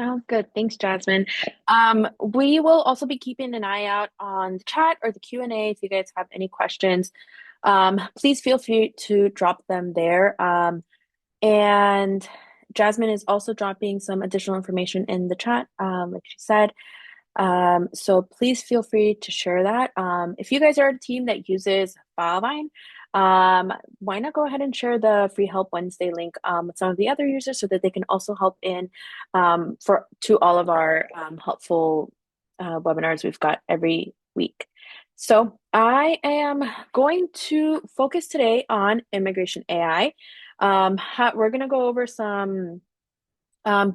Sounds good. Thanks, Jasmine. We will also be keeping an eye out on the chat or the Q&A if you guys have any questions. Please feel free to drop them there. And Jasmine is also dropping some additional information in the chat, like she said. So please feel free to share that. If you guys are a team that uses Filevine, why not go ahead and share the Free Help Wednesday link with some of the other users so that they can also help in for to all of our helpful webinars we've got every week. So I am going to focus today on immigration AI. We're going to go over some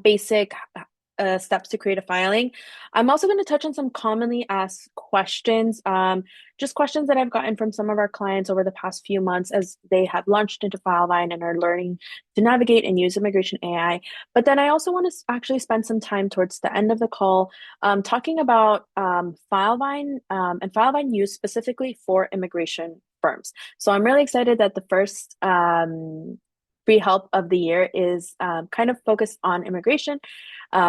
basic steps to create a filing. I'm also going to touch on some commonly asked questions, just questions that I've gotten from some of our clients over the past few months as they have launched into Filevine and are learning to navigate and use immigration AI. But then I also want to actually spend some time towards the end of the call talking about Filevine and Filevine use specifically for immigration firms. So I'm really excited that the first free help of the year is kind of focused on immigration.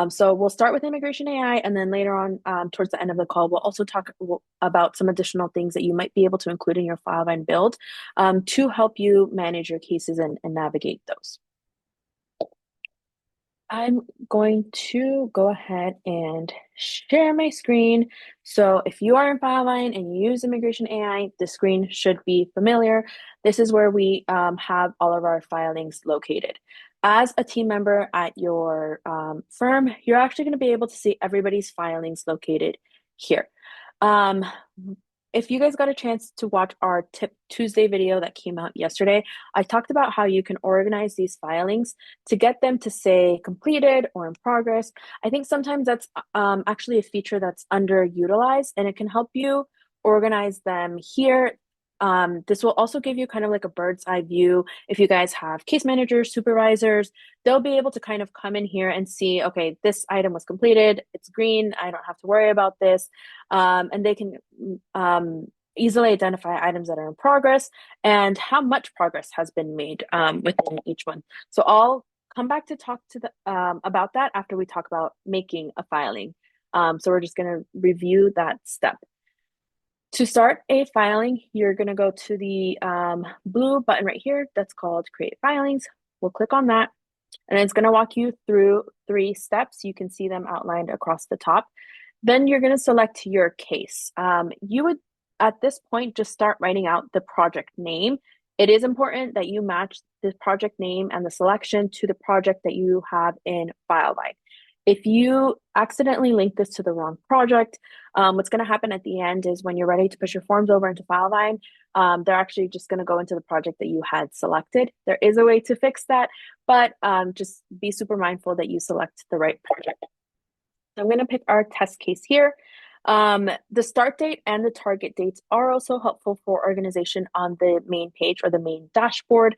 So we'll start with immigration AI, and then later on, towards the end of the call, we'll also talk about some additional things that you might be able to include in your Filevine build to help you manage your cases and navigate those. I'm going to go ahead and share my screen. So if you are in Filevine and you use Immigration AI, the screen should be familiar. This is where we have all of our filings located. As a team member at your firm, you're actually going to be able to see everybody's filings located here. If you guys got a chance to watch our Tip Tuesday video that came out yesterday, I talked about how you can organize these filings to get them to say completed or in progress. I think sometimes that's actually a feature that's underutilized, and it can help you organize them here. This will also give you kind of like a bird's eye view. If you guys have case managers, supervisors, they'll be able to kind of come in here and see, okay, this item was completed, it's green, I don't have to worry about this. And they can easily identify items that are in progress and how much progress has been made within each one. So I'll come back to talk to about that after we talk about making a filing. So we're just going to review that step. To start a filing, you're going to go to the blue button right here that's called Create Filings. We'll click on that, and it's going to walk you through 3 steps. You can see them outlined across the top. Then you're going to select your case. You would, at this point, just start writing out the project name. It is important that you match the project name and the selection to the project that you have in Filevine. If you accidentally link this to the wrong project, what's going to happen at the end is when you're ready to push your forms over into Filevine, they're actually just going to go into the project that you had selected. There is a way to fix that, but just be super mindful that you select the right project. So I'm going to pick our test case here. The start date and the target dates are also helpful for organization on the main page or the main dashboard.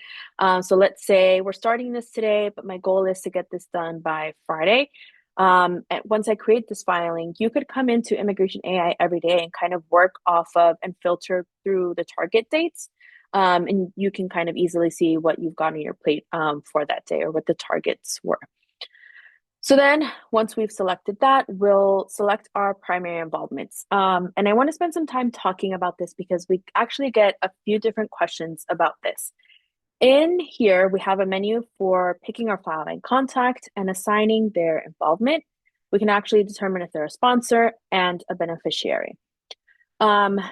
So let's say we're starting this today, but my goal is to get this done by Friday. And once I create this filing, you could come into Immigration AI every day and kind of work off of and filter through the target dates. And you can kind of easily see what you've got on your plate for that day or what the targets were. So then once we've selected that, we'll select our primary involvements. And I want to spend some time talking about this because we actually get a few different questions about this. In here, we have a menu for picking our Filevine contact and assigning their involvement. We can actually determine if they're a sponsor and a beneficiary.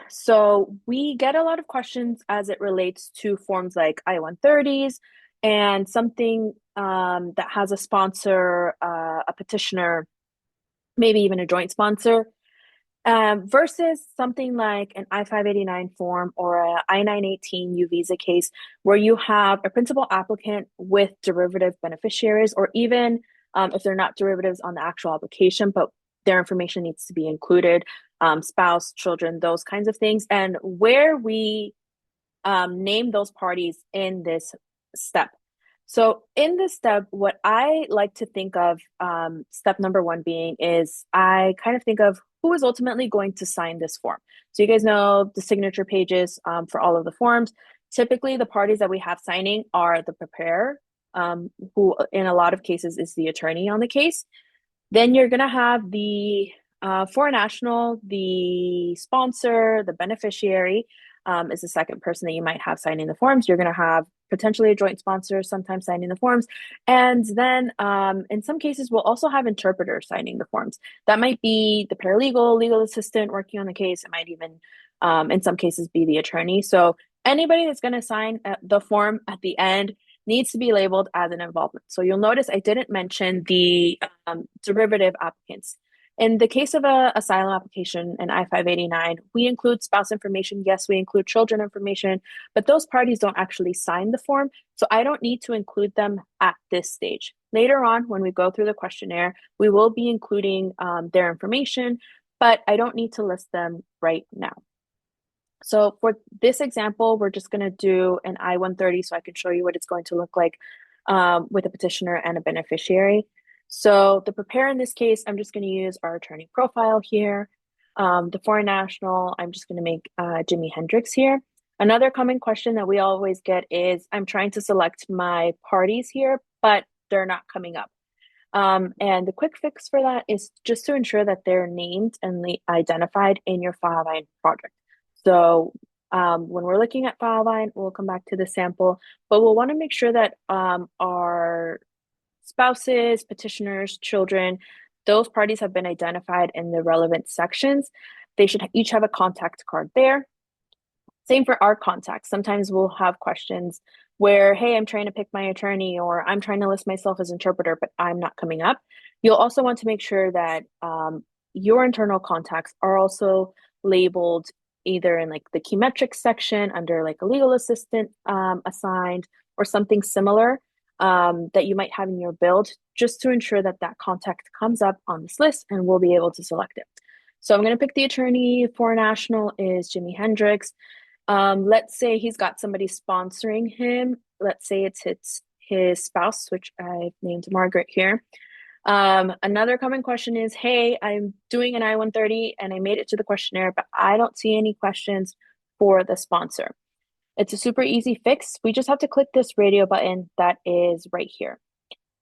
So we get a lot of questions as it relates to forms like I-130s and something that has a sponsor, a petitioner, maybe even a joint sponsor. Versus something like an I-589 form or a I-918 U visa case where you have a principal applicant with derivative beneficiaries, or even if they're not derivatives on the actual application, but their information needs to be included, spouse, children, those kinds of things, and where we name those parties in this step. So in this step, what I like to think of step number 1 being is I kind of think of who is ultimately going to sign this form. So you guys know the signature pages for all of the forms. Typically, the parties that we have signing are the preparer, who in a lot of cases is the attorney on the case. Then you're going to have the foreign national, the sponsor, the beneficiary is the second person that you might have signing the forms. You're going to have potentially a joint sponsor sometimes signing the forms. And then in some cases, we'll also have interpreters signing the forms. That might be the paralegal, legal assistant working on the case. It might even, in some cases, be the attorney. So anybody that's going to sign the form at the end needs to be labeled as an involvement. So you'll notice I didn't mention the derivative applicants. In the case of an asylum application in I-589, we include spouse information. Yes, we include children information, but those parties don't actually sign the form. So I don't need to include them at this stage. Later on, when we go through the questionnaire, we will be including their information, but I don't need to list them right now. So for this example, we're just going to do an I-130 so I can show you what it's going to look like with a petitioner and a beneficiary. So the prepare in this case, I'm just going to use our attorney profile here. The foreign national, I'm just going to make Jimi Hendrix here. Another common question that we always get is, I'm trying to select my parties here, but they're not coming up. And the quick fix for that is just to ensure that they're named and identified in your Filevine project. So when we're looking at Filevine, we'll come back to the sample, but we'll want to make sure that our spouses, petitioners, children, those parties have been identified in the relevant sections. They should each have a contact card there. Same for our contacts. Sometimes we'll have questions where, hey, I'm trying to pick my attorney, or I'm trying to list myself as interpreter, but I'm not coming up. You'll also want to make sure that your internal contacts are also labeled either in like the key metrics section under like a legal assistant assigned or something similar that you might have in your build, just to ensure that that contact comes up on this list and we'll be able to select it. So I'm going to pick the attorney. Foreign national is Jimi Hendrix. Let's say he's got somebody sponsoring him. Let's say it's his spouse, which I've named Margaret here. Another common question is, hey, I'm doing an I-130 and I made it to the questionnaire, but I don't see any questions for the sponsor. It's a super easy fix. We just have to click this radio button that is right here.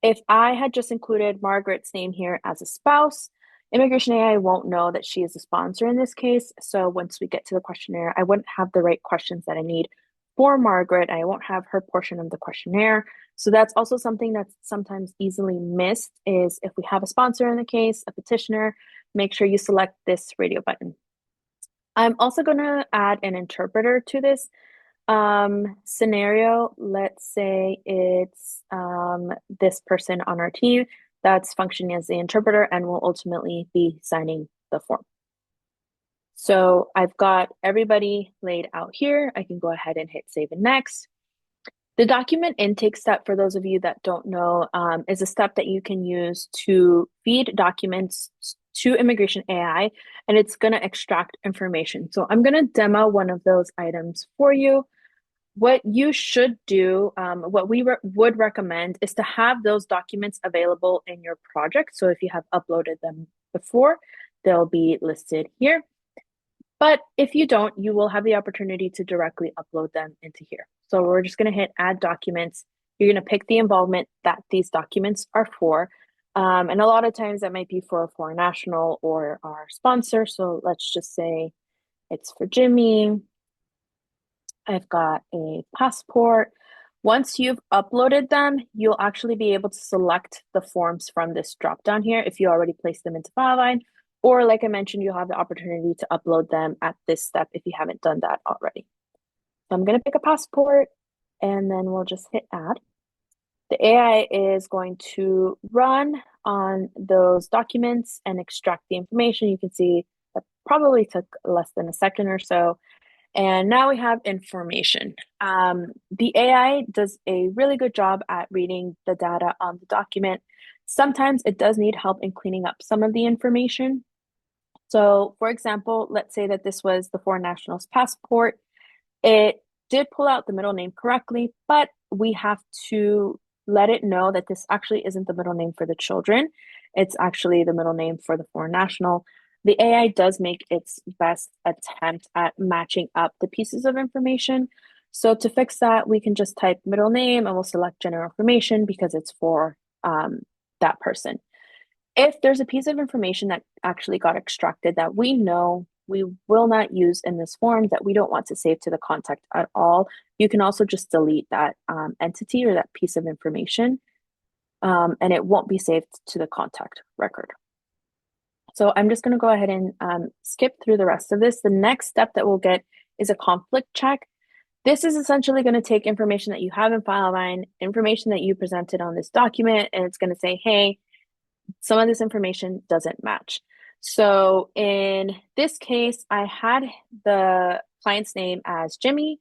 If I had just included Margaret's name here as a spouse, ImmigrationAI won't know that she is a sponsor in this case. So once we get to the questionnaire, I wouldn't have the right questions that I need for Margaret. I won't have her portion of the questionnaire. So that's also something that's sometimes easily missed is if we have a sponsor in the case, a petitioner, make sure you select this radio button. I'm also going to add an interpreter to this scenario. Let's say it's this person on our team that's functioning as the interpreter and will ultimately be signing the form. So I've got everybody laid out here. I can go ahead and hit save and next. The document intake step, for those of you that don't know, is a step that you can use to feed documents to ImmigrationAI, and it's going to extract information. So I'm going to demo one of those items for you. What you should do, what we would recommend is to have those documents available in your project. So if you have uploaded them before, they'll be listed here. But if you don't, you will have the opportunity to directly upload them into here. So we're just going to hit add documents. You're going to pick the involvement that these documents are for. And a lot of times that might be for a foreign national or our sponsor. So let's just say it's for Jimmy. I've got a passport. Once you've uploaded them, you'll actually be able to select the forms from this drop down here if you already placed them into Filevine, or like I mentioned, you'll have the opportunity to upload them at this step if you haven't done that already. So I'm going to pick a passport and then we'll just hit add. The AI is going to run on those documents and extract the information. You can see that probably took less than a second or so. And now we have information. The AI does a really good job at reading the data on the document. Sometimes it does need help in cleaning up some of the information. So for example, let's say that this was the foreign national's passport. It did pull out the middle name correctly, but we have to let it know that this actually isn't the middle name for the children. It's actually the middle name for the foreign national. The AI does make its best attempt at matching up the pieces of information. So to fix that, we can just type middle name and we'll select general information because it's for that person. If there's a piece of information that actually got extracted that we know we will not use in this form, that we don't want to save to the contact at all, you can also just delete that entity or that piece of information, and it won't be saved to the contact record. So I'm just going to go ahead and skip through the rest of this. The next step that we'll get is a conflict check. This is essentially going to take information that you have in Filevine, information that you presented on this document, and it's going to say, hey, some of this information doesn't match. So in this case, I had the client's name as Jimmy,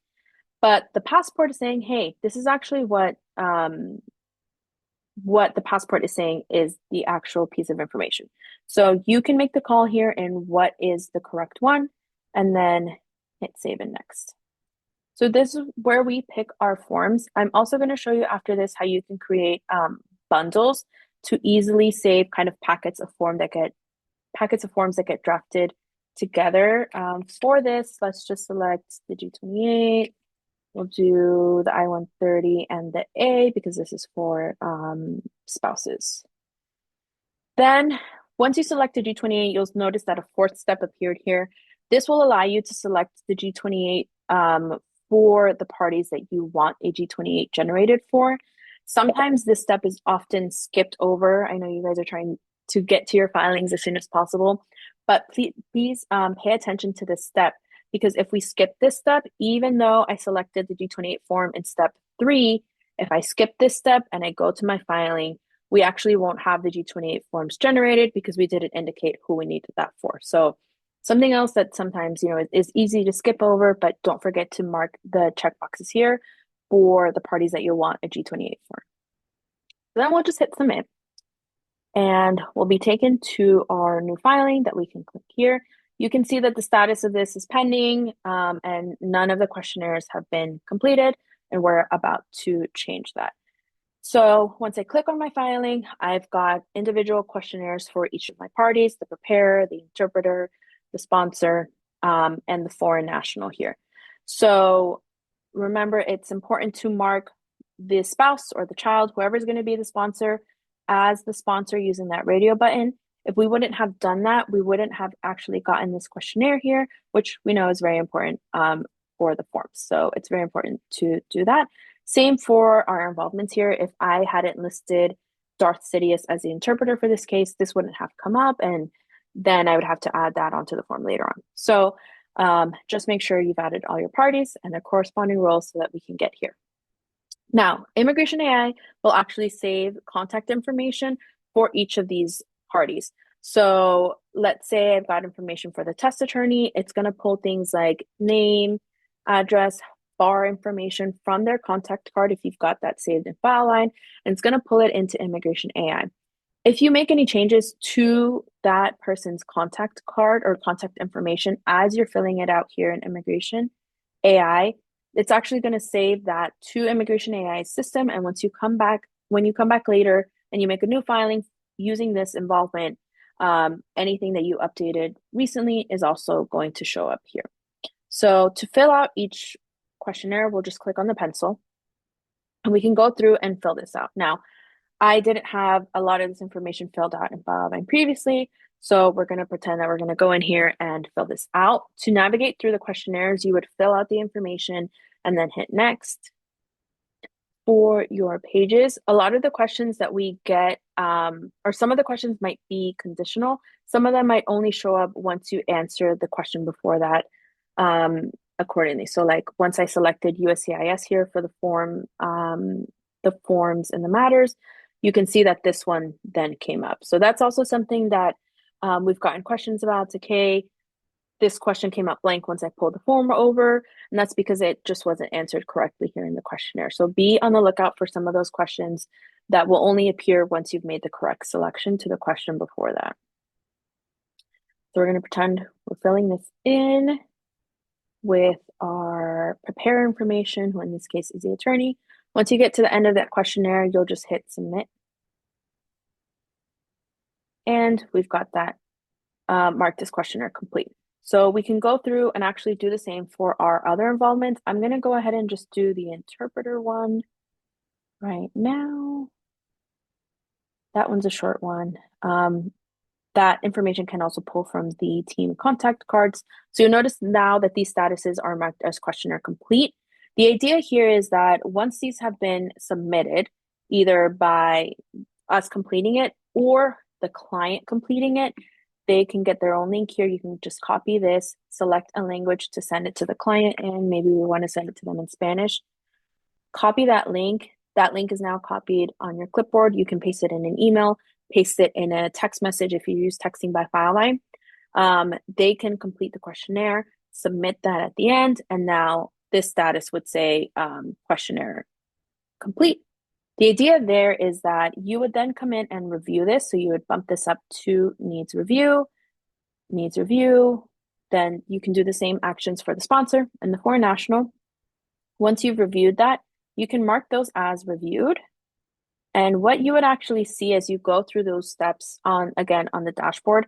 but the passport is saying, hey, this is actually what the passport is saying is the actual piece of information. So you can make the call here in what is the correct one, and then hit save and next. So this is where we pick our forms. I'm also going to show you after this how you can create bundles to easily save kind of packets of forms that get drafted together. For this, let's just select the G28. We'll do the I-130 and the A because this is for spouses. Then once you select the G28, you'll notice that a fourth step appeared here. This will allow you to select the G28 for the parties that you want a G28 generated for. Sometimes this step is often skipped over. I know you guys are trying to get to your filings as soon as possible, but please pay attention to this step, because if we skip this step, even though I selected the G28 form in step 3, if I skip this step and I go to my filing, we actually won't have the G28 forms generated because we didn't indicate who we needed that for. So something else that sometimes, is easy to skip over, but don't forget to mark the checkboxes here for the parties that you want a G28 for. Then we'll just hit submit, and we'll be taken to our new filing that we can click here. You can see that the status of this is pending, and none of the questionnaires have been completed, and we're about to change that. So once I click on my filing, I've got individual questionnaires for each of my parties: the preparer, the interpreter, the sponsor, and the foreign national here. So remember, it's important to mark the spouse or the child, whoever's going to be the sponsor, as the sponsor using that radio button. If we wouldn't have done that, we wouldn't have actually gotten this questionnaire here, which we know is very important for the forms. So it's very important to do that. Same for our involvements here. If I hadn't listed Darth Sidious as the interpreter for this case, this wouldn't have come up, and then I would have to add that onto the form later on. So just make sure you've added all your parties and their corresponding roles so that we can get here. Now, ImmigrationAI will actually save contact information for each of these parties. So let's say I've got information for the test attorney. It's going to pull things like name, address, bar information from their contact card if you've got that saved in Filevine, and it's going to pull it into ImmigrationAI. If you make any changes to that person's contact card or contact information as you're filling it out here in ImmigrationAI, it's actually going to save that to ImmigrationAI's system. And when you come back later and you make a new filing using this involvement, anything that you updated recently is also going to show up here. So to fill out each questionnaire, we'll just click on the pencil and we can go through and fill this out. Now, I didn't have a lot of this information filled out in Filevine previously, so we're going to pretend that we're going to go in here and fill this out. To navigate through the questionnaires, you would fill out the information and then hit next. For your pages, a lot of the questions that we get, or some of the questions might be conditional. Some of them might only show up once you answer the question before that accordingly. So like once I selected USCIS here for the form, the forms and the matters, you can see that this one then came up. So that's also something that we've gotten questions about. It's okay, this question came up blank once I pulled the form over, and that's because it just wasn't answered correctly here in the questionnaire. So be on the lookout for some of those questions that will only appear once you've made the correct selection to the question before that. So we're going to pretend we're filling this in with our preparer information, who in this case is the attorney. Once you get to the end of that questionnaire, you'll just hit submit. And we've got that marked as questionnaire complete. So we can go through and actually do the same for our other involvements. I'm going to go ahead and just do the interpreter one right now. That one's a short one. That information can also pull from the team contact cards. So you'll notice now that these statuses are marked as questionnaire complete. The idea here is that once these have been submitted, either by us completing it or the client completing it, they can get their own link here. You can just copy this, select a language to send it to the client, and maybe we want to send it to them in Spanish. Copy that link. That link is now copied on your clipboard. You can paste it in an email, paste it in a text message if you use texting by Filevine. They can complete the questionnaire, submit that at the end, and now this status would say questionnaire complete. The idea there is that you would then come in and review this. So you would bump this up to needs review. Then you can do the same actions for the sponsor and the foreign national. Once you've reviewed that, you can mark those as reviewed. And what you would actually see as you go through those steps again on the dashboard,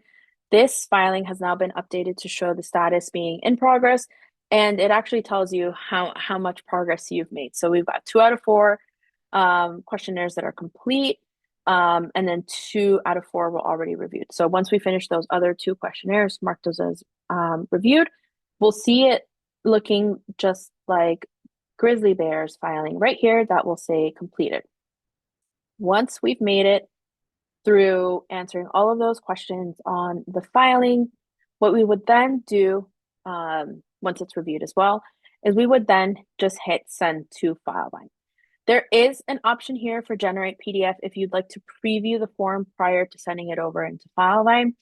this filing has now been updated to show the status being in progress. And it actually tells you how much progress you've made. So we've got 2 out of 4 questionnaires that are complete. And then 2 out of 4 were already reviewed. So once we finish those other 2 questionnaires, mark those as reviewed, we'll see it looking just like Grizzly Bear's filing right here that will say completed. Once we've made it through answering all of those questions on the filing, what we would then do, once it's reviewed as well, is we would then just hit send to Filevine. There is an option here for generate PDF if you'd like to preview the form prior to sending it over into Filevine.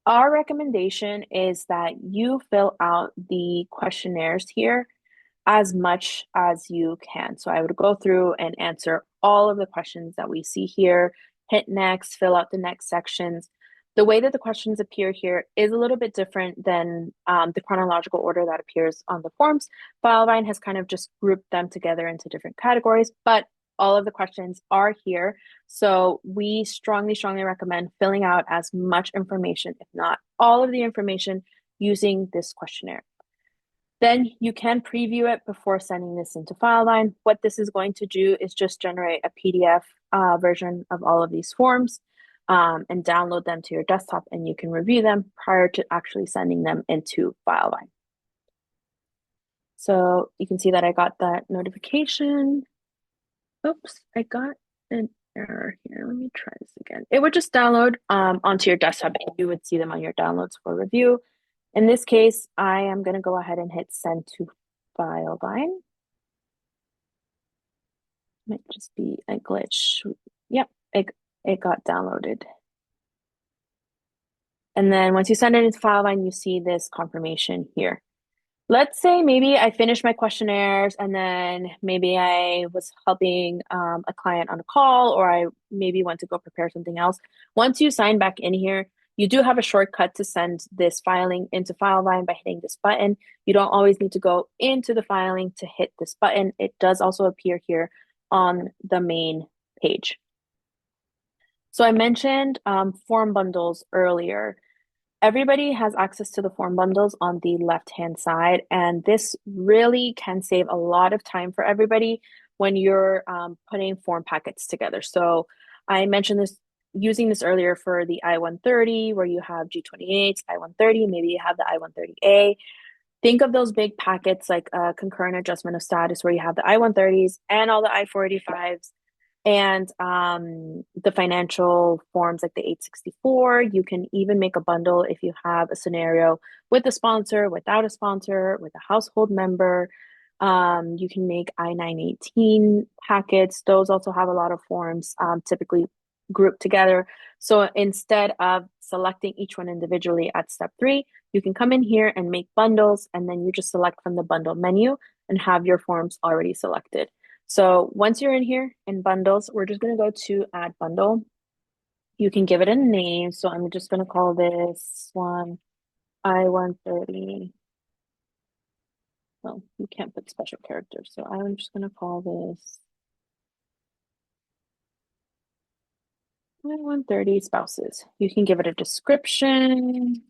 Our recommendation is that you fill out the questionnaires here as much as you can. So I would go through and answer all of the questions that we see here, hit next, fill out the next sections. The way that the questions appear here is a little bit different than the chronological order that appears on the forms. Filevine has kind of just grouped them together into different categories, but all of the questions are here. So we strongly recommend filling out as much information, if not all of the information, using this questionnaire. Then you can preview it before sending this into Filevine. What this is going to do is just generate a PDF version of all of these forms and download them to your desktop, and you can review them prior to actually sending them into Filevine. So you can see that I got that notification. Oops, I got an error here. Let me try this again. It would just download onto your desktop, and you would see them on your downloads for review. In this case, I am going to go ahead and hit send to Filevine. Might just be a glitch. Yep, it got downloaded. And then once you send it into Filevine, you see this confirmation here. Let's say maybe I finished my questionnaires and then maybe I was helping a client on a call, or I maybe went to go prepare something else. Once you sign back in here, you do have a shortcut to send this filing into Filevine by hitting this button. You don't always need to go into the filing to hit this button. It does also appear here on the main page. So I mentioned form bundles earlier. Everybody has access to the form bundles on the left-hand side, and this really can save a lot of time for everybody when you're putting form packets together. So I mentioned this using this earlier for the I-130, where you have G28s, I-130, maybe you have the I-130A. Think of those big packets like a concurrent adjustment of status, where you have the I-130s and all the I-485s and the financial forms like the 864. You can even make a bundle if you have a scenario with a sponsor, without a sponsor, with a household member. You can make I-918 packets. Those also have a lot of forms, typically grouped together. So instead of selecting each one individually at step 3, you can come in here and make bundles, and then you just select from the bundle menu and have your forms already selected. So once you're in here in bundles, we're just going to go to add bundle. You can give it a name. So I'm just going to call this one I-130. Well, you can't put special characters. So I'm just going to call this I-130 spouses. You can give it a description.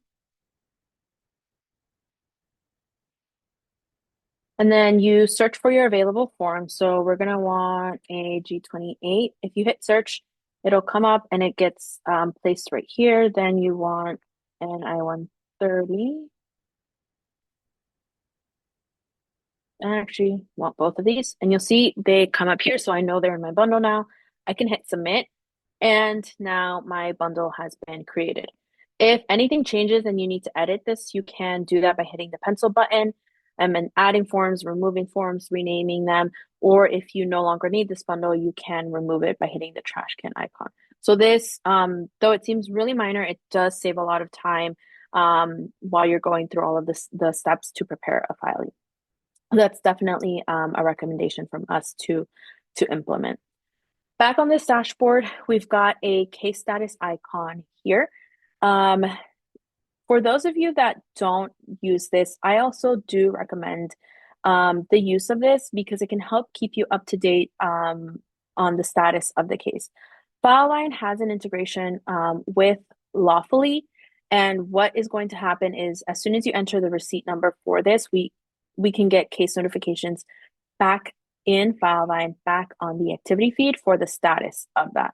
And then you search for your available form. So we're going to want a G28. If you hit search, it'll come up and it gets placed right here. Then you want an I-130. I actually want both of these. And you'll see they come up here. So I know they're in my bundle now. I can hit submit. And now my bundle has been created. If anything changes and you need to edit this, you can do that by hitting the pencil button and adding forms, removing forms, renaming them. Or if you no longer need this bundle, you can remove it by hitting the trash can icon. So this, though it seems really minor, it does save a lot of time while you're going through all of the steps to prepare a filing. That's definitely a recommendation from us to implement. Back on this dashboard, we've got a case status icon here. For those of you that don't use this, I also do recommend the use of this because it can help keep you up to date on the status of the case. Filevine has an integration with Lawfully, and what is going to happen is as soon as you enter the receipt number for this, we can get case notifications back in Filevine, back on the activity feed for the status of that.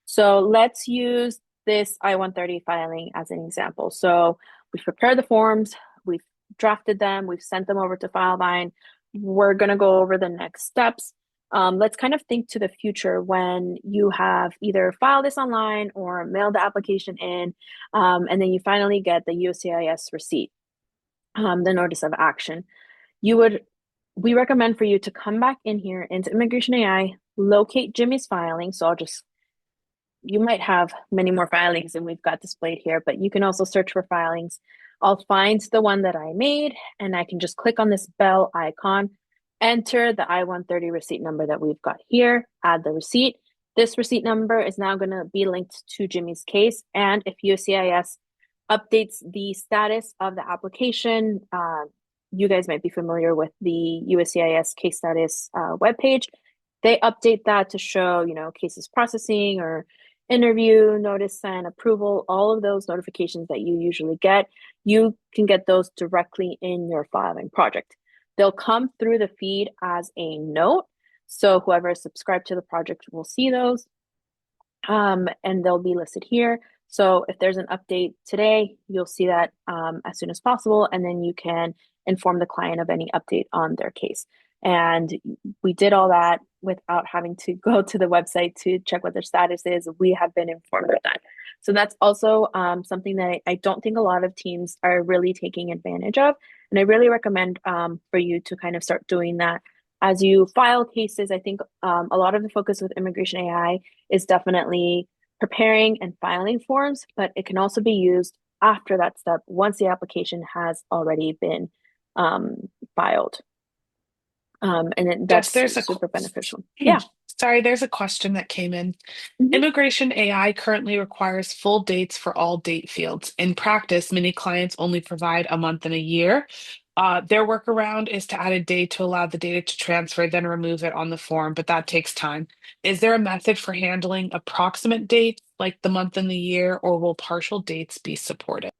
So let's use this I-130 filing as an example. So we've prepared the forms, we've drafted them, we've sent them over to Filevine. We're going to go over the next steps. Let's kind of think to the future when you have either filed this online or mailed the application in, and then you finally get the USCIS receipt, the notice of action. We recommend for you to come back in here into ImmigrationAI, locate Jimmy's filing. So you might have many more filings than we've got displayed here, but you can also search for filings. I'll find the one that I made and I can just click on this bell icon, enter the I-130 receipt number that we've got here, add the receipt. This receipt number is now going to be linked to Jimmy's case. And if USCIS updates the status of the application, you guys might be familiar with the USCIS case status webpage. They update that to show, cases processing or interview, notice and approval, all of those notifications that you usually get. You can get those directly in your filing project. They'll come through the feed as a note. So whoever is subscribed to the project will see those, and they'll be listed here. So if there's an update today, you'll see that as soon as possible, and then you can inform the client of any update on their case. And we did all that without having to go to the website to check what their status is. We have been informed of that. So that's also something that I don't think a lot of teams are really taking advantage of. And I really recommend for you to kind of start doing that as you file cases. I think a lot of the focus with ImmigrationAI is definitely preparing and filing forms, but it can also be used after that step once the application has already been filed. And that's super beneficial. Yeah. Sorry, there's a question that came in. Mhm. ImmigrationAI currently requires full dates for all date fields. In practice, many clients only provide a month and a year. Their workaround is to add a date to allow the data to transfer, then remove it on the form, but that takes time. Is there a method for handling approximate dates, like the month and the year, or will partial dates be supported?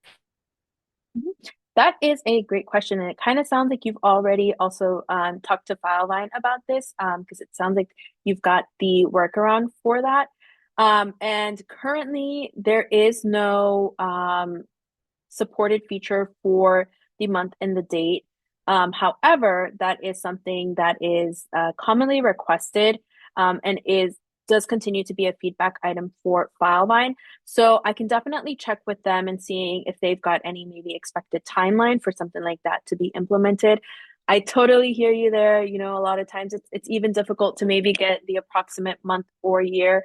Mhm. That is a great question. And it kind of sounds like you've already also talked to Filevine about this because it sounds like you've got the workaround for that. And currently, there is no supported feature for the month and the date. However, that is something that is commonly requested and does continue to be a feedback item for Filevine. So I can definitely check with them and seeing if they've got any maybe expected timeline for something like that to be implemented. I totally hear you there. A lot of times it's even difficult to maybe get the approximate month or year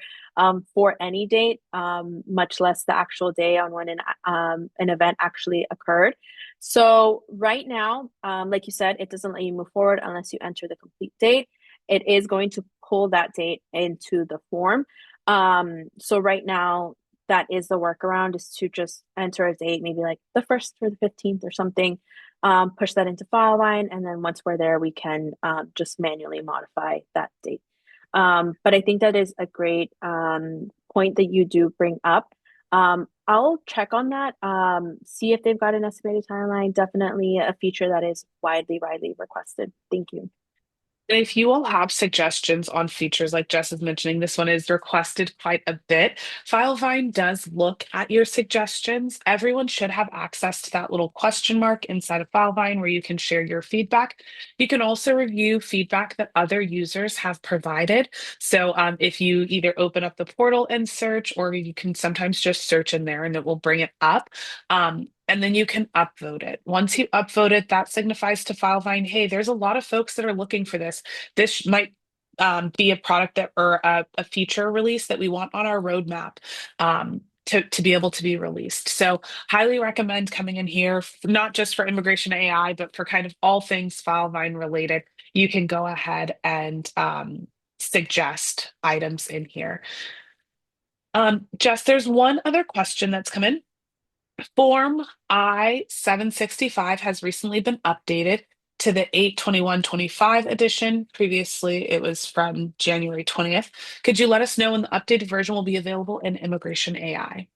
for any date, much less the actual day on when an event actually occurred. So right now, like you said, it doesn't let you move forward unless you enter the complete date. It is going to pull that date into the form. So right now, that is the workaround, is to just enter a date, maybe like the 1st or the 15th or something, push that into Filevine, and then once we're there, we can just manually modify that date. But I think that is a great point that you do bring up. I'll check on that, see if they've got an estimated timeline. Definitely a feature that is widely requested. Thank you. And if you all have suggestions on features like Jess is mentioning, this one is requested quite a bit. Filevine does look at your suggestions. Everyone should have access to that little question mark inside of Filevine where you can share your feedback. You can also review feedback that other users have provided. So if you either open up the portal and search, or you can sometimes just search in there and it will bring it up. And then you can upvote it. Once you upvote it, that signifies to Filevine, hey, there's a lot of folks that are looking for this. This might be a product that or a feature release that we want on our roadmap to be able to be released. So highly recommend coming in here, not just for immigration AI, but for kind of all things Filevine related. You can go ahead and suggest items in here. Jess, there's one other question that's come in. Form I-765 has recently been updated to the 8/21/25 edition. Previously, it was from January 20th. Could you let us know when the updated version will be available in Immigration AI?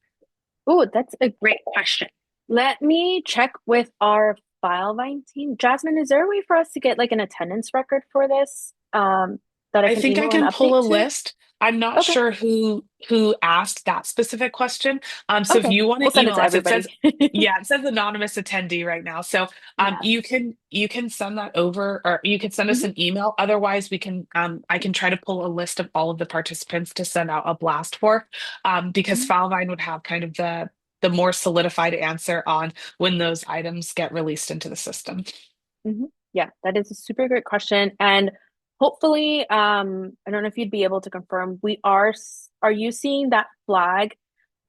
Oh, that's a great question. Let me check with our Filevine team. Jasmine, is there a way for us to get like an attendance record for this that I I can think I email an can pull update a to? list. I'm not Okay. sure who asked that specific question. So if Okay. you want We'll to send it email to us, it says, everybody. yeah, it says anonymous attendee right now. So Yes. you can send that over, or you could send us Hmm. an email. Otherwise, we can I can try to pull a list of all of the participants to send out a blast for, because Filevine would have kind of the more solidified answer on when those items get released into the system. Hmm. Yeah, that is a super great question. And hopefully, I don't know if you'd be able to confirm, are you seeing that flag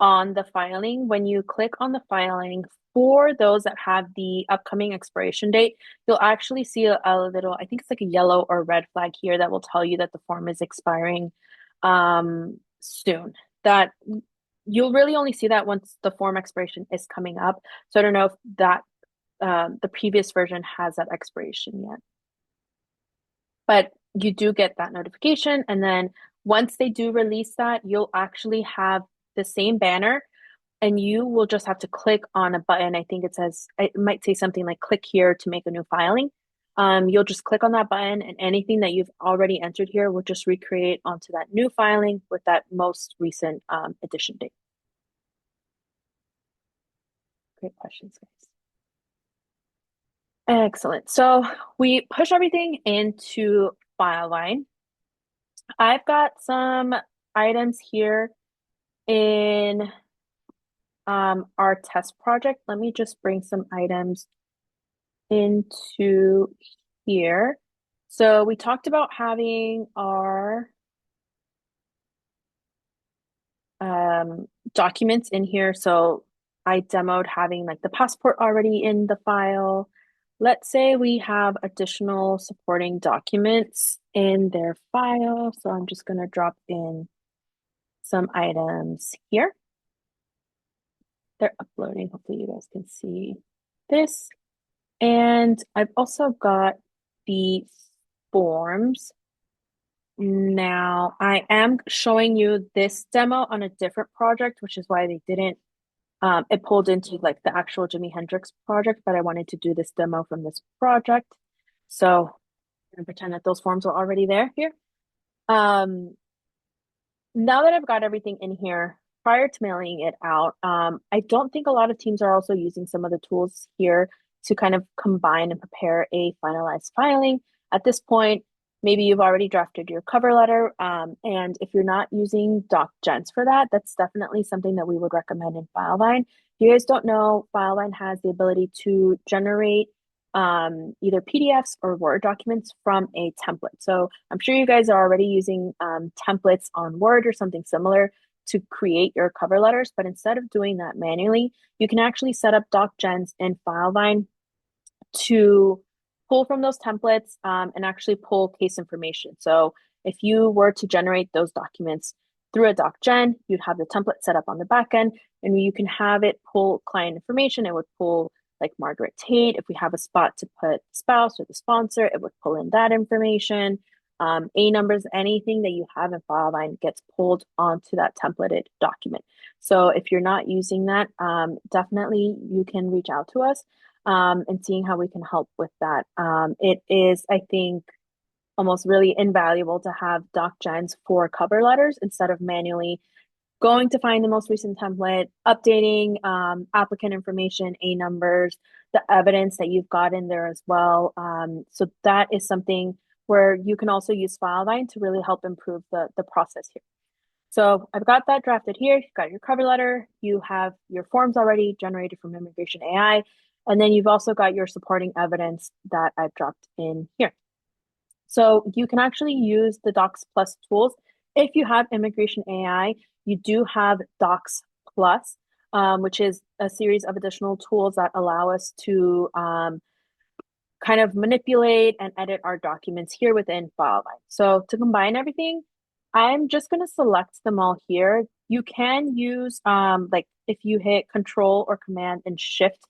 on the filing? When you click on the filing for those that have the upcoming expiration date, you'll actually see a little, I think it's like a yellow or red flag here that will tell you that the form is expiring soon. That you'll really only see that once the form expiration is coming up. So I don't know if that the previous version has that expiration yet. But you do get that notification. And then once they do release that, you'll actually have the same banner and you will just have to click on a button. I think it might say something like click here to make a new filing. You'll just click on that button and anything that you've already entered here will just recreate onto that new filing with that most recent edition date. Great questions, guys. Excellent. So we push everything into Fileline. I've got some items here in our test project. Let me just bring some items into here. So we talked about having our documents in here. So I demoed having like the passport already in the file. Let's say we have additional supporting documents in their file. So I'm just going to drop in some items here. They're uploading. Hopefully you guys can see this. And I've also got the forms. Now, I am showing you this demo on a different project, which is why they didn't, it pulled into like the actual Jimi Hendrix project, but I wanted to do this demo from this project. So I'm gonna pretend that those forms are already there here. Um, Now that I've got everything in here, prior to mailing it out, I don't think a lot of teams are also using some of the tools here to kind of combine and prepare a finalized filing. At this point, maybe you've already drafted your cover letter, and if you're not using DocGens for that, that's definitely something that we would recommend in Filevine. If you guys don't know, Filevine has the ability to generate either PDFs or Word documents from a template. So I'm sure you guys are already using templates on Word or something similar to create your cover letters, but instead of doing that manually, you can actually set up DocGens in Filevine to pull from those templates and actually pull case information. So if you were to generate those documents through a DocGen, you'd have the template set up on the back end, and you can have it pull client information. It would pull like Margaret Tate. If we have a spot to put spouse or the sponsor, it would pull in that information. A numbers, anything that you have in Fileline gets pulled onto that templated document. So if you're not using that, definitely you can reach out to us and seeing how we can help with that. It is, I think, almost really invaluable to have doc gens for cover letters instead of manually going to find the most recent template, updating applicant information, A numbers, the evidence that you've got in there as well. So that is something where you can also use Filevine to really help improve the process here. So I've got that drafted here. You've got your cover letter. You have your forms already generated from Immigration AI. And then you've also got your supporting evidence that I've dropped in here. So you can actually use the Docs Plus tools. If you have Immigration AI, you do have Docs Plus, which is a series of additional tools that allow us to kind of manipulate and edit our documents here within Filevine. So to combine everything, I'm just going to select them all here. You can use, like if you hit Control or Command and Shift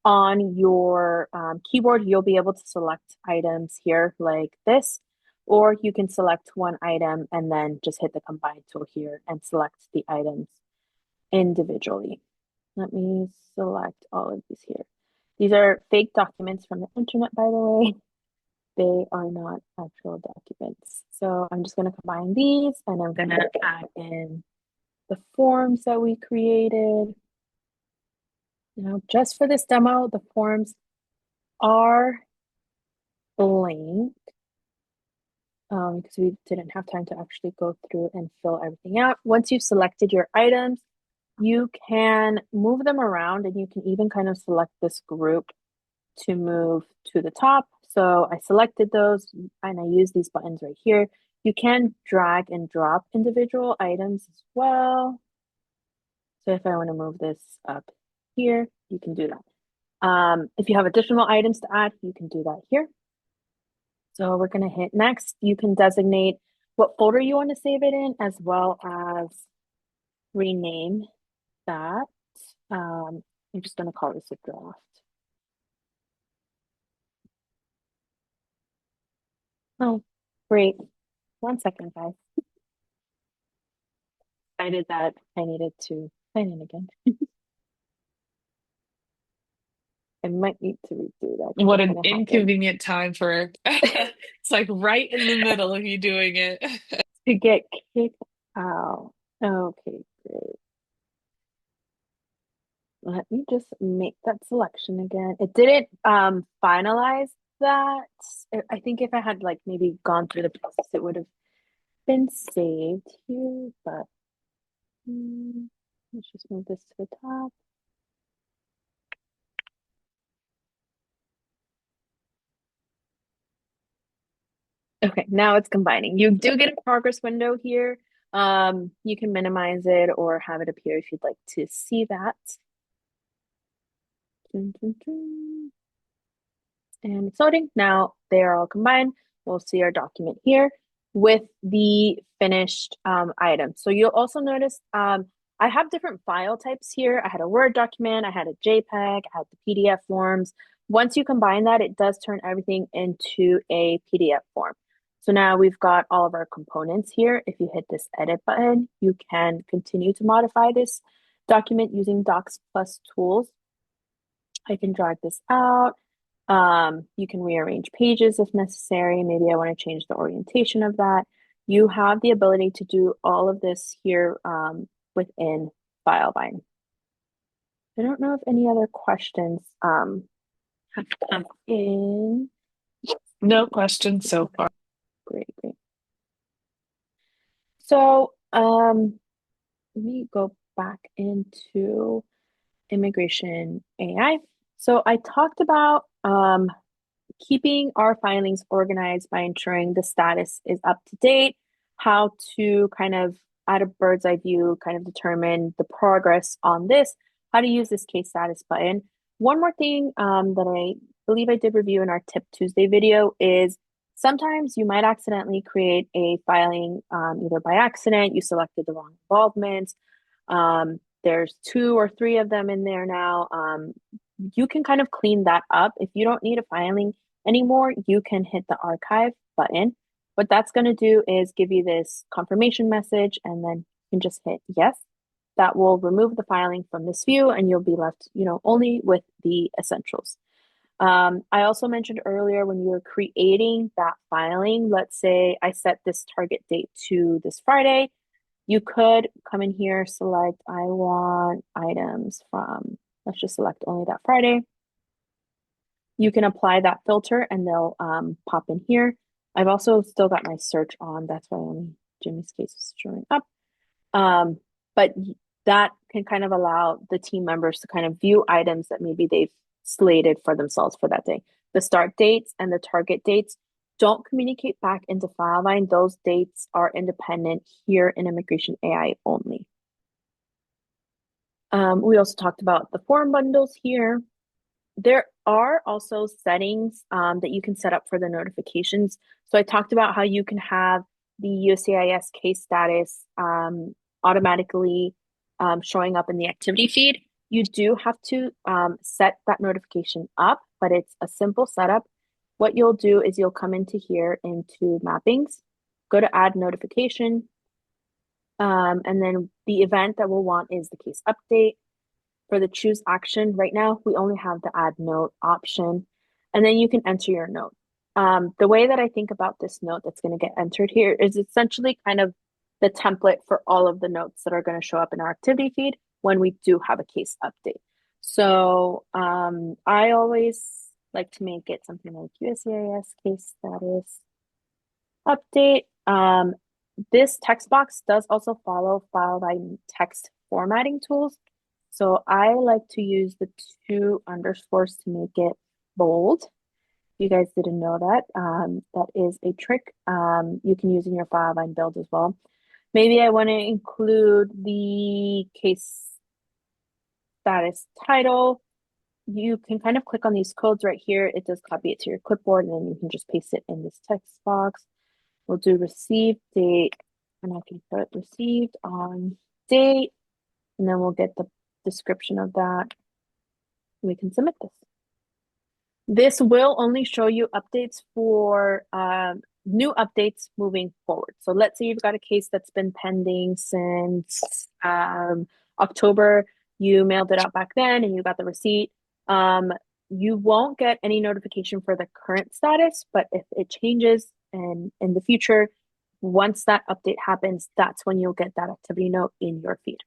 on your keyboard, you'll be able to select items here like this, or you can select one item and then just hit the combine tool here and select the items individually. Let me select all of these here. These are fake documents from the internet, by the way. They are not actual documents. So I'm just going to combine these and I'm going to add in the forms that we created. Now, just for this demo, the forms are blank because we didn't have time to actually go through and fill everything out. Once you've selected your items, you can move them around and you can even kind of select this group to move to the top. So I selected those and I use these buttons right here. You can drag and drop individual items as well. So if I want to move this up here, you can do that. If you have additional items to add, you can do that here. So we're going to hit next. You can designate what folder you want to save it in, as well as rename that. I'm just going to call this a draft. Oh, great. 1 second, guys. Decided that I needed to sign in again. I might need to redo that because What that's an going to happen. inconvenient time for it's like right in the middle of you doing it. To get kicked out. Okay, great. Let me just make that selection again. It didn't finalize that. I think if I had like maybe gone through the process, it would have been saved here, but let's just move this to the top. Okay, now it's combining. You do get a progress window here. You can minimize it or have it appear if you'd like to see that. Dun, dun, dun. And it's loading. Now they are all combined. We'll see our document here with the finished item. So you'll also notice I have different file types here. I had a Word document, I had a JPEG, I had the PDF forms. Once you combine that, it does turn everything into a PDF form. So now we've got all of our components here. If you hit this edit button, you can continue to modify this document using Docs Plus tools. I can drag this out. You can rearrange pages if necessary. Maybe I want to change the orientation of that. You have the ability to do all of this here within Filevine. I don't know if any other questions have come in. No questions so far. Great, great. So let me go back into Immigration AI. So I talked about keeping our filings organized by ensuring the status is up to date, how to kind of, at a bird's eye view, kind of determine the progress on this, how to use this case status button. One more thing that I believe I did review in our Tip Tuesday video is sometimes you might accidentally create a filing either by accident, you selected the wrong involvement. There's 2 or 3 of them in there now. You can kind of clean that up. If you don't need a filing anymore, you can hit the archive button. What that's going to do is give you this confirmation message, and then you can just hit yes. That will remove the filing from this view, and you'll be left, only with the essentials. I also mentioned earlier when you were creating that filing, let's say I set this target date to this Friday, you could come in here, select, I want items from, let's just select only that Friday. You can apply that filter and they'll pop in here. I've also still got my search on. That's why only Jimmy's case is showing up. But that can kind of allow the team members to kind of view items that maybe they've slated for themselves for that day. The start dates and the target dates don't communicate back into Filevine. Those dates are independent here in Immigration AI only. We also talked about the form bundles here. There are also settings that you can set up for the notifications. So I talked about how you can have the USCIS case status automatically showing up in the activity feed. You do have to set that notification up, but it's a simple setup. What you'll do is you'll come into here into mappings, go to add notification, and then the event that we'll want is the case update. For the choose action, right now we only have the add note option, and then you can enter your note. The way that I think about this note that's going to get entered here is essentially kind of the template for all of the notes that are going to show up in our activity feed when we do have a case update. So I always like to make it something like USCIS case status update. This text box does also follow Filevine text formatting tools. So I like to use the two underscores to make it bold. You guys didn't know that. That is a trick you can use in your Filevine build as well. Maybe I want to include the case status title. You can kind of click on these codes right here. It does copy it to your clipboard, and then you can just paste it in this text box. We'll do received date, and I can put received on date, and then we'll get the description of that. We can submit this. This will only show you updates for new updates moving forward. So let's say you've got a case that's been pending since October. You mailed it out back then and you got the receipt. You won't get any notification for the current status, but if it changes and in the future, once that update happens, that's when you'll get that activity note in your feed.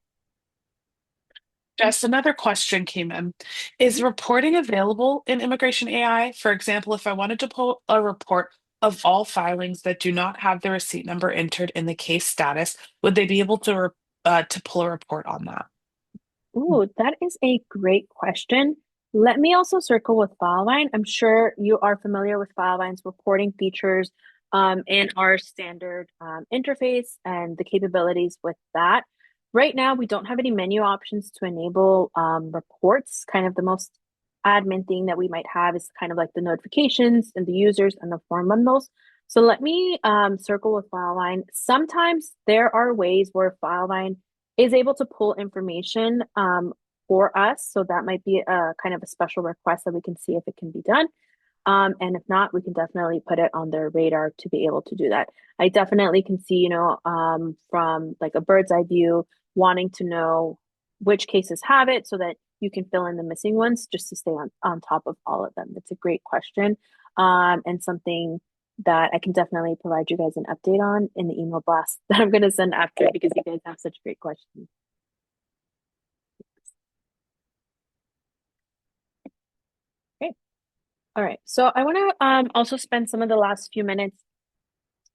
Jess, another question came in. Is reporting available in Immigration AI? For example, if I wanted to pull a report of all filings that do not have the receipt number entered in the case status, would they be able to pull a report on that? Ooh, that is a great question. Let me also circle with Filevine. I'm sure you are familiar with Filevine's reporting features and our standard interface and the capabilities with that. Right now, we don't have any menu options to enable reports. Kind of the most admin thing that we might have is kind of like the notifications and the users and the form bundles. So let me circle with Filevine. Sometimes there are ways where Filevine is able to pull information for us. So that might be a kind of a special request that we can see if it can be done. And if not, we can definitely put it on their radar to be able to do that. I definitely can see, from like a bird's eye view, wanting to know which cases have it so that you can fill in the missing ones just to stay on top of all of them. That's a great question. And something that I can definitely provide you guys an update on in the email blast that I'm going to send after because you guys have such great questions. Okay. All right. So I want to also spend some of the last few minutes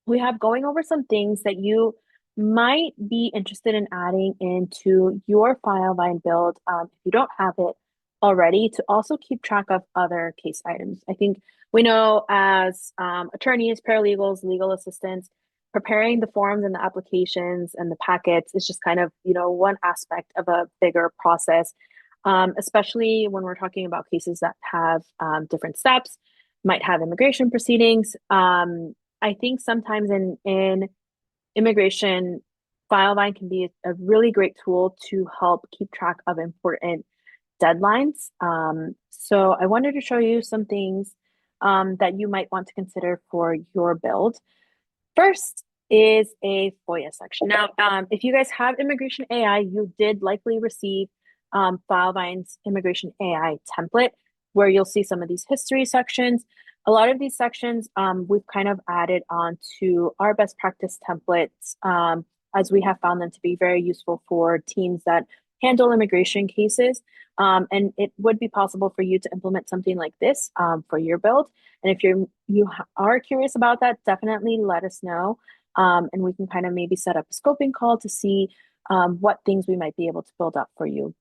we have going over some things that you might be interested in adding into your Filevine build if you don't have it already to also keep track of other case items. I think we know as attorneys, paralegals, legal assistants, preparing the forms and the applications and the packets is just kind of, one aspect of a bigger process, especially when we're talking about cases that have different steps, might have immigration proceedings. I think sometimes in immigration, Filevine can be a really great tool to help keep track of important deadlines. So I wanted to show you some things that you might want to consider for your build. First is a FOIA section. Now, if you guys have Immigration AI, you did likely receive Filevine's Immigration AI template. where you'll see some of these history sections. A lot of these sections we've kind of added on to our best practice templates as we have found them to be very useful for teams that handle immigration cases. And it would be possible for you to implement something like this for your build. And if are curious about that, definitely let us know. And we can kind of maybe set up a scoping call to see what things we might be able to build up for you.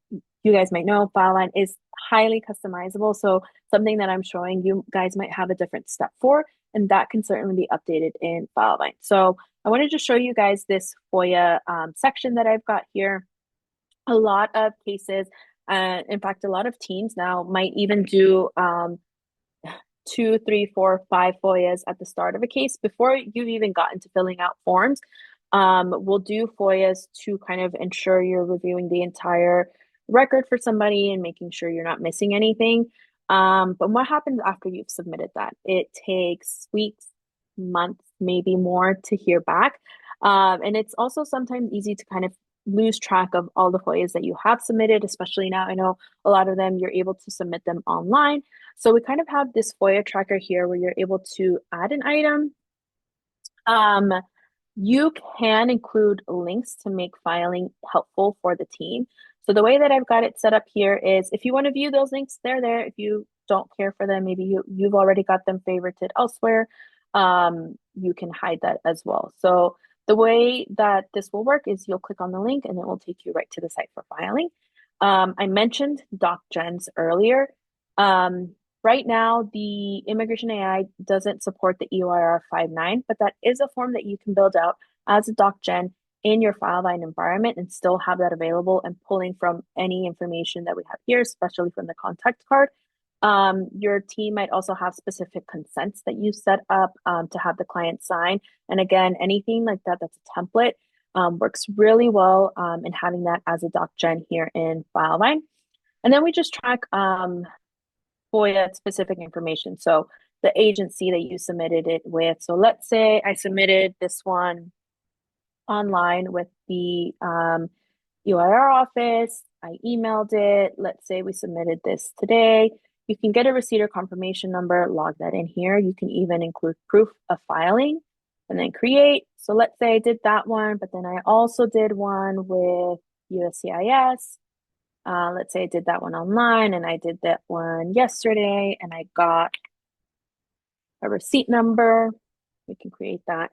You guys might know Filevine is highly customizable. So something that I'm showing you guys might have a different step for, and that can certainly be updated in Filevine. So I wanted to show you guys this FOIA section that I've got here. A lot of cases, in fact, a lot of teams now might even do two, three, four, five FOIAs at the start of a case before you've even gotten to filling out forms. We'll do FOIAs to kind of ensure you're reviewing the entire record for somebody and making sure you're not missing anything. But what happens after you've submitted that? It takes weeks, months, maybe more to hear back. And it's also sometimes easy to kind of lose track of all the FOIAs that you have submitted, especially now. I know a lot of them you're able to submit them online. So we kind of have this FOIA tracker here where you're able to add an item. Um, you can include links to make filing helpful for the team. So the way that I've got it set up here is if you want to view those links, they're there. If you don't care for them, maybe you've already got them favorited elsewhere, you can hide that as well. So the way that this will work is you'll click on the link and it will take you right to the site for filing. I mentioned DocGens earlier. Right now, the Immigration AI doesn't support the EOIR 5.9, but that is a form that you can build out as a DocGen in your Filevine environment and still have that available and pulling from any information that we have here, especially from the contact card. Your team might also have specific consents that you set up to have the client sign. And again, anything like that that's a template works really well in having that as a DocGen here in Filevine. And then we just track FOIA specific information. So the agency that you submitted it with. So let's say I submitted this one online with the UIR office. I emailed it. Let's say we submitted this today. You can get a receipt or confirmation number, log that in here. You can even include proof of filing and then create. So let's say I did that one, but then I also did one with USCIS. Let's say I did that one online and I did that one yesterday and I got a receipt number. We can create that.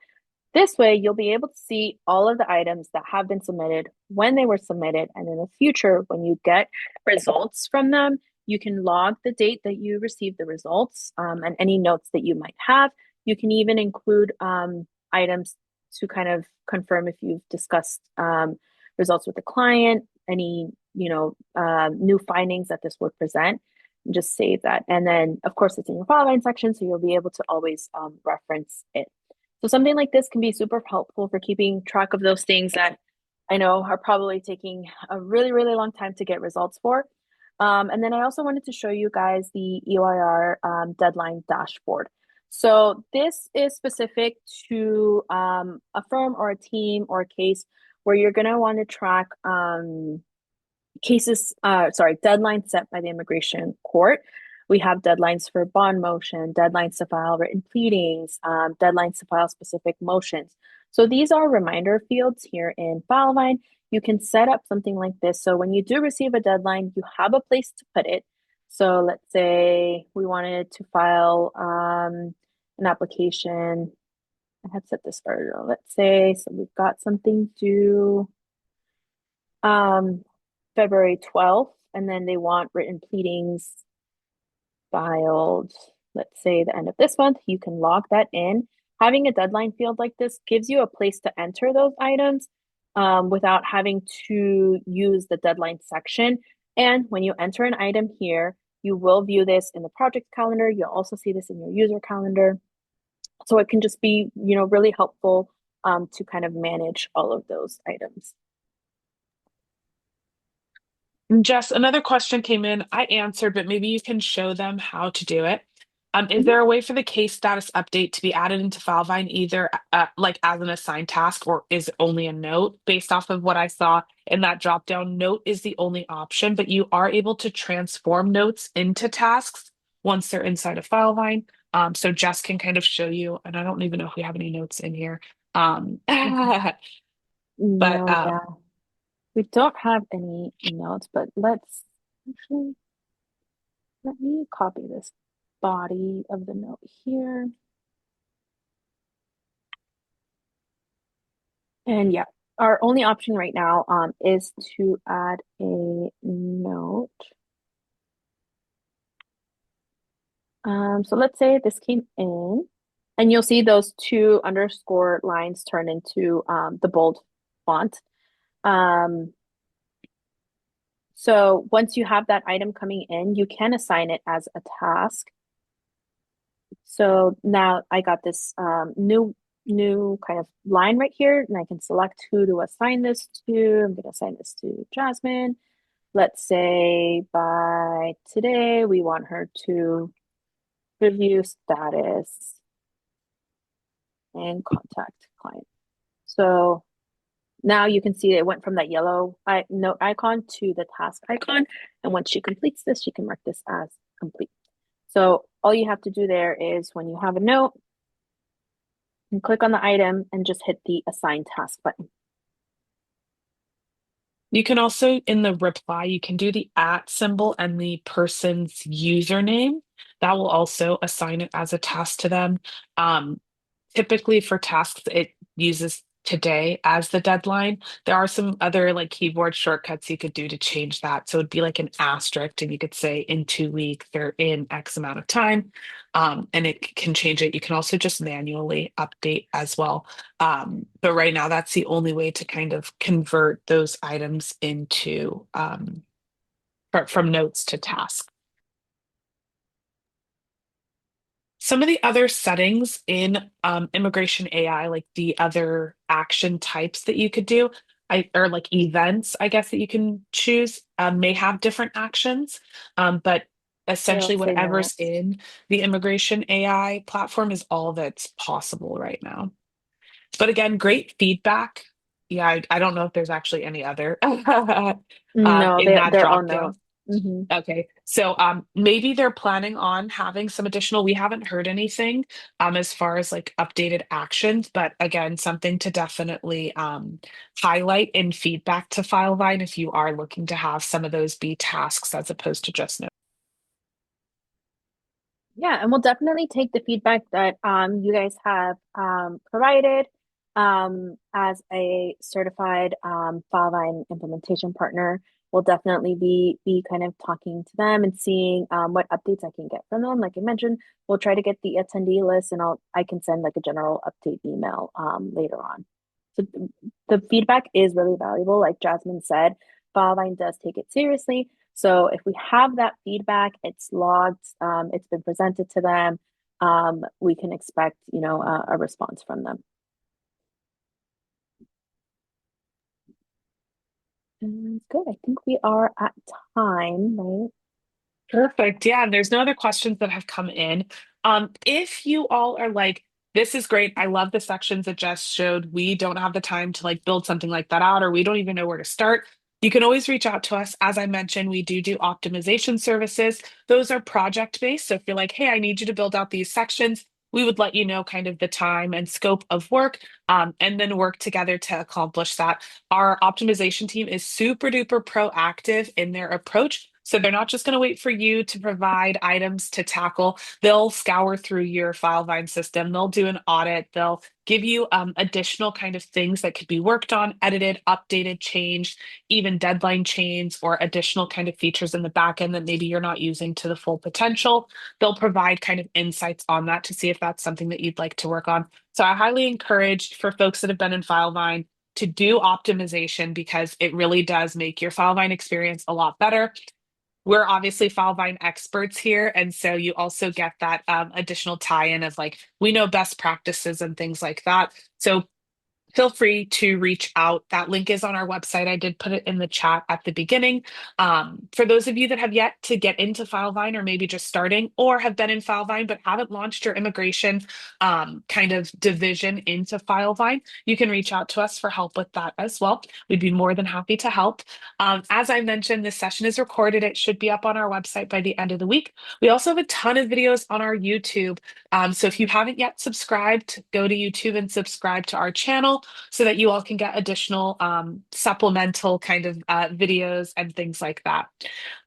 This way, you'll be able to see all of the items that have been submitted, when they were submitted, and in the future, when you get results from them, you can log the date that you received the results and any notes that you might have. You can even include items to kind of confirm if you've discussed results with the client, any new findings that this would present. Just save that. And then, of course, it's in your file line section, so you'll be able to always reference it. So something like this can be super helpful for keeping track of those things that I know are probably taking a really, really long time to get results for. And then I also wanted to show you guys the EOIR deadline dashboard. So this is specific to a firm or a team or a case where you're going to want to track deadlines set by the immigration court. We have deadlines for bond motion, deadlines to file written pleadings, deadlines to file specific motions. So these are reminder fields here in Filevine. You can set up something like this. So when you do receive a deadline, you have a place to put it. So let's say we wanted to file an application. I had set this earlier. Let's say, so we've got something due February 12th, and then they want written pleadings filed, let's say the end of this month. You can log that in. Having a deadline field like this gives you a place to enter those items without having to use the deadline section. And when you enter an item here, you will view this in the project calendar. You'll also see this in your user calendar. So it can just be, really helpful to kind of manage all of those items. Jess, another question came in. I answered, but maybe you can show them how to do it. Is Mhm. there a way for the case status update to be added into Filevine either like as an assigned task or is it only a note? Based off of what I saw in that drop down, note is the only option, but you are able to transform notes into tasks once they're inside of Filevine. So Jess can kind of show you, and I don't even know if we have any notes in here. Mhm. But No, yeah. We don't have any notes, but let's actually let me copy this body of the note here. And yeah, our only option right now is to add a note. So let's say this came in, and you'll see those two underscore lines turn into the bold font. Um, so once you have that item coming in, you can assign it as a task. So now I got this new kind of line right here, and I can select who to assign this to. I'm going to assign this to Jasmine. Let's say by today we want her to review status and contact client. So now you can see it went from that yellow note icon to the task icon. And once she completes this, she can mark this as complete. So all you have to do there is when you have a note, and click on the item and just hit the assign task button. you can also, in the reply, you can do the at symbol and the person's username. That will also assign it as a task to them. Um, Typically for tasks, it uses today as the deadline. There are some other like keyboard shortcuts you could do to change that. So it'd be like an asterisk, and you could say in 2 weeks or in X amount of time. And it can change it. You can also just manually update as well. But right now, that's the only way to kind of convert those items into from notes to tasks. Some of the other settings in Immigration AI, like the other action types that you could do, or like events, I guess that you can choose, may have different actions. But It'll essentially, say whatever's minutes. in the Immigration AI platform is all that's possible right now. But again, great feedback. Yeah, I don't know if there's actually any other No, in that they're all drop note. down. Hmm. Okay. So maybe they're planning on having some additional, we haven't heard anything as far as like updated actions, but again, something to definitely highlight in feedback to Filevine if you are looking to have some of those be tasks as opposed to just notes. Yeah, and we'll definitely take the feedback that you guys have provided as a certified Filevine implementation partner. We'll definitely be kind of talking to them and seeing what updates I can get from them. Like I mentioned, we'll try to get the attendee list, and I can send like a general update email later on. So the feedback is really valuable. Like Jasmine said, Filevine does take it seriously. So if we have that feedback, it's logged, it's been presented to them, we can expect, a response from them. And good. I think we are at time, right? Perfect. Yeah, and there's no other questions that have come in. If you all are like, this is great. I love the sections that Jess showed. We don't have the time to like build something like that out, or we don't even know where to start. You can always reach out to us. As I mentioned, we do optimization services. Those are project based. So if you're like, hey, I need you to build out these sections, we would let you know kind of the time and scope of work, and then work together to accomplish that. Our optimization team is super duper proactive in their approach. So they're not just going to wait for you to provide items to tackle. They'll scour through your Filevine system. They'll do an audit. They'll give you additional kind of things that could be worked on, edited, updated, changed, even deadline chains or additional kind of features in the back end that maybe you're not using to the full potential. They'll provide kind of insights on that to see if that's something that you'd like to work on. So I highly encourage for folks that have been in Filevine to do optimization because it really does make your Filevine experience a lot better. We're obviously Filevine experts here, and so you also get that additional tie-in of like we know best practices and things like that. So feel free to reach out. That link is on our website. I did put it in the chat at the beginning. For those of you that have yet to get into Filevine or maybe just starting or have been in Filevine but haven't launched your immigration kind of division into Filevine, you can reach out to us for help with that as well. We'd be more than happy to help. As I mentioned, this session is recorded. It should be up on our website by the end of the week. We also have a ton of videos on our YouTube. So if you haven't yet subscribed, go to YouTube and subscribe to our channel so that you all can get additional supplemental kind of videos and things like that.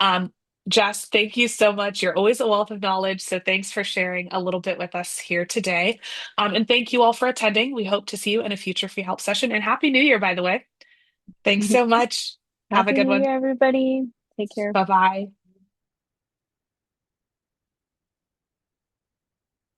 Um, Jess, thank you so much. You're always a wealth of knowledge. So thanks for sharing a little bit with us here today. And thank you all for attending. We hope to see you in a future free help session. And Happy New Year, by the way. Thanks so much. Have a Happy good New one. Year, everybody. Take care. Bye bye.